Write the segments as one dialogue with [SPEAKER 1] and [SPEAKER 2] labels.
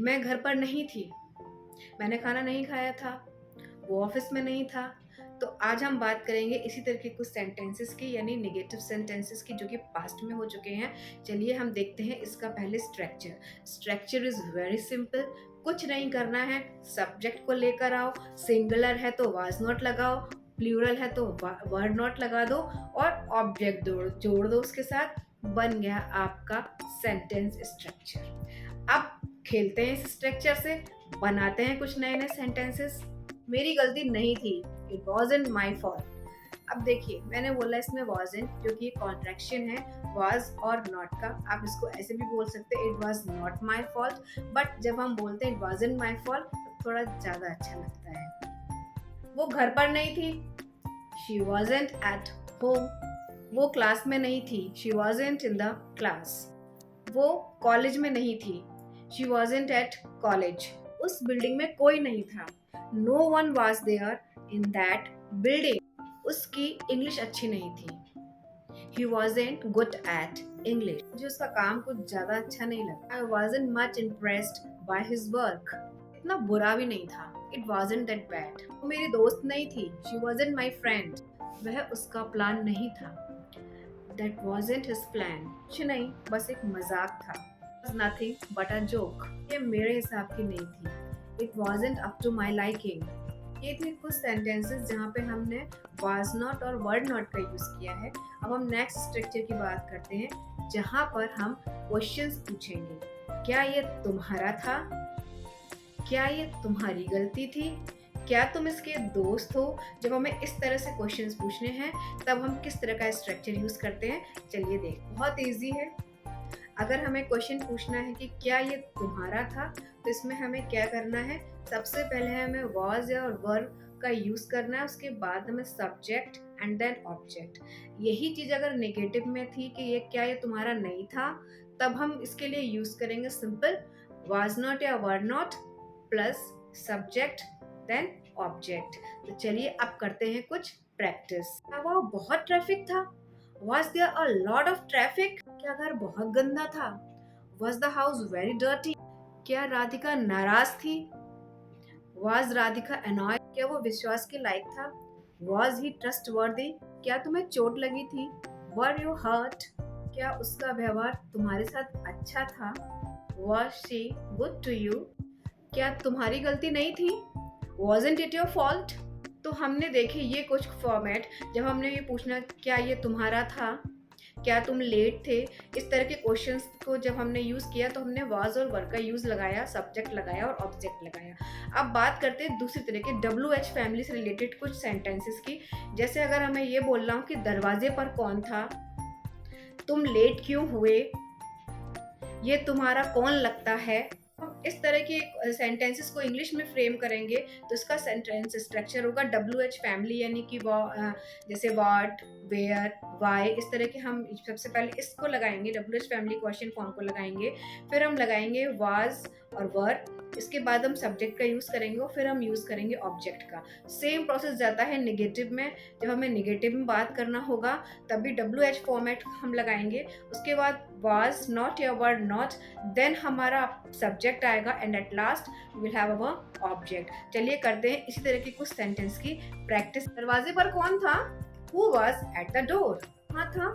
[SPEAKER 1] मैं घर पर नहीं थी, मैंने खाना नहीं खाया था, वो ऑफिस में नहीं था। तो आज हम बात करेंगे इसी तरह के कुछ सेंटेंसेस की, यानी नेगेटिव सेंटेंसेस की, जो कि पास्ट में हो चुके हैं। चलिए हम देखते हैं इसका पहले structure. Structure is very simple. कुछ नहीं करना है, सब्जेक्ट को लेकर आओ, सिंगुलर है तो वाज नॉट लगाओ, प्लूरल है तो वर्ड नॉट लगा दो और ऑब्जेक्ट जोड़ दो उसके साथ। बन गया आपका सेंटेंस स्ट्रक्चर। अब खेलते हैं इस स्ट्रक्चर से, बनाते हैं कुछ नए नए सेंटेंसेस। मेरी गलती नहीं थी, इट वॉजंट माई फॉल्ट। अब देखिए, मैंने बोला इसमें वॉजंट, जो कि कॉन्ट्रैक्शन है वॉज और नॉट का। आप इसको ऐसे भी बोल सकते हैं, it was not my fault. But जब हम बोलते हैं इट वॉजंट माई फॉल्ट तो थोड़ा ज़्यादा अच्छा लगता है। वो घर पर नहीं थी, शी वॉजंट एट होम। वो क्लास में नहीं थी, she wasn't in the class. वो कॉलेज में नहीं थी, शी वॉजंट एट कॉलेज। उस बिल्डिंग में कोई नहीं था, no one was there in that building. उसकी इंग्लिश अच्छी नहीं थी, he wasn't good at English. मुझे उसका काम कुछ ज्यादा अच्छा नहीं लगा। I wasn't much impressed by his work. इतना बुरा भी नहीं था, इट वॉजंट दैट बैड। वो मेरी दोस्त नहीं थी, शी वॉजंट माई फ्रेंड। वह उसका प्लान नहीं था, दैट वॉजंट हिज प्लान। कुछ नहीं, बस एक मजाक था, नथिंग बट अ जोक। ये मेरे हिसाब की नहीं थी, it wasn't up to my liking. ये थे कुछ सेंटेंसेस जहाँ पे हमने वाज नॉट और वर्ड नॉट का यूज किया है। अब हम नेक्स्ट स्ट्रक्चर की बात करते हैं, जहाँ पर हम क्वेश्चंस पूछेंगे। क्या ये तुम्हारा था? क्या ये तुम्हारी गलती थी? क्या तुम इसके दोस्त हो? जब हमें इस तरह से क्वेश्चंस पूछने हैं तब हम किस तरह का स्ट्रक्चर यूज करते हैं, चलिए देख। बहुत इजी है। अगर हमें क्वेश्चन पूछना है कि क्या ये तुम्हारा था, तो इसमें हमें क्या करना है, सबसे पहले हमें वॉज और वर्ब का यूज करना है, उसके बाद हमें सब्जेक्ट एंड देन ऑब्जेक्ट। यही चीज अगर नेगेटिव में थी कि ये क्या ये तुम्हारा नहीं था, तब हम इसके लिए यूज करेंगे सिंपल वाज नॉट या were not plus subject then object. तो चलिए अब करते हैं कुछ प्रैक्टिस। वह बहुत ट्रैफिक था, Was there a lot of traffic? क्या घर बहुत गंदा था? Was the house very dirty? क्या राधिका नाराज थी? Was Radhika annoyed? क्या वो विश्वास के लायक था? Was he trustworthy? क्या तुम्हें चोट लगी थी? Were you hurt? क्या उसका व्यवहार तुम्हारे साथ अच्छा था? Was she good to you? क्या तुम्हारी गलती नहीं थी? Wasn't it your fault? तो हमने देखे ये कुछ फॉर्मेट, जब हमने ये पूछना क्या ये तुम्हारा था, क्या तुम लेट थे, इस तरह के क्वेश्चंस को जब हमने यूज किया तो हमने वाज और वर का यूज लगाया, सब्जेक्ट लगाया और ऑब्जेक्ट लगाया। अब बात करते हैं दूसरी तरह के WH फैमिली से रिलेटेड कुछ सेंटेंसेस की। जैसे अगर हमें ये बोलना हो कि दरवाजे पर कौन था, तुम लेट क्यों हुए, ये तुम्हारा कौन लगता है। हम इस तरह के सेंटेंसेस को इंग्लिश में फ्रेम करेंगे तो इसका सेंटेंस स्ट्रक्चर होगा WH फैमिली, यानी कि जैसे व्हाट, वेयर, वाई, इस तरह के हम सबसे पहले इसको लगाएंगे, WH फैमिली क्वेश्चन फॉर्म को लगाएंगे, फिर हम लगाएंगे वाज और वर, इसके बाद हम सब्जेक्ट का यूज करेंगे और फिर हम यूज करेंगे ऑब्जेक्ट का। सेम प्रोसेस जाता है नेगेटिव में। जब हमें नेगेटिव में बात करना होगा तब भी WH फॉर्मेट हम लगाएंगे, उसके बाद वाज नॉट या वर नॉट, देन हमारा सब्जेक्ट आएगा and at last we will have our object. चलिए करते हैं इसी तरह की कुछ सेंटेंस की प्रैक्टिस। दरवाजे पर कौन था? Who was at the door? कहाँ था?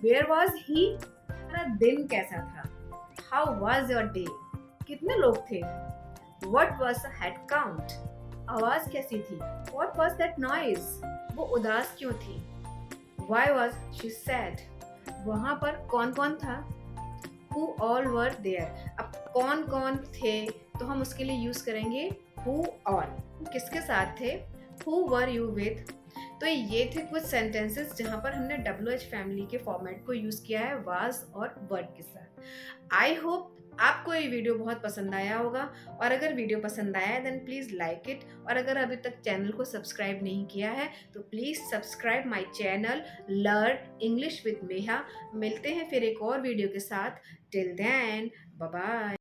[SPEAKER 1] Where was he? हमारा दिन कैसा था? How was your day? कितने लोग थे? What was the head count? आवाज कैसी थी? What was that noise? वो उदास क्यों थी? Why was she sad? वहां पर कौन कौन था? Who all were there? अब कौन कौन थे तो हम उसके लिए यूज करेंगे who all। किसके साथ थे? Who were you with? तो ये थे कुछ सेंटेंसेस जहां पर हमने WH फैमिली के फॉर्मेट को यूज किया है वाज और वर्ड के साथ। आई होप आपको ये वीडियो बहुत पसंद आया होगा, और अगर वीडियो पसंद आया देन प्लीज़ लाइक इट, और अगर अभी तक चैनल को सब्सक्राइब नहीं किया है तो please subscribe my channel learn English with Meha. मिलते हैं फिर एक और वीडियो के साथ। Till then bye bye.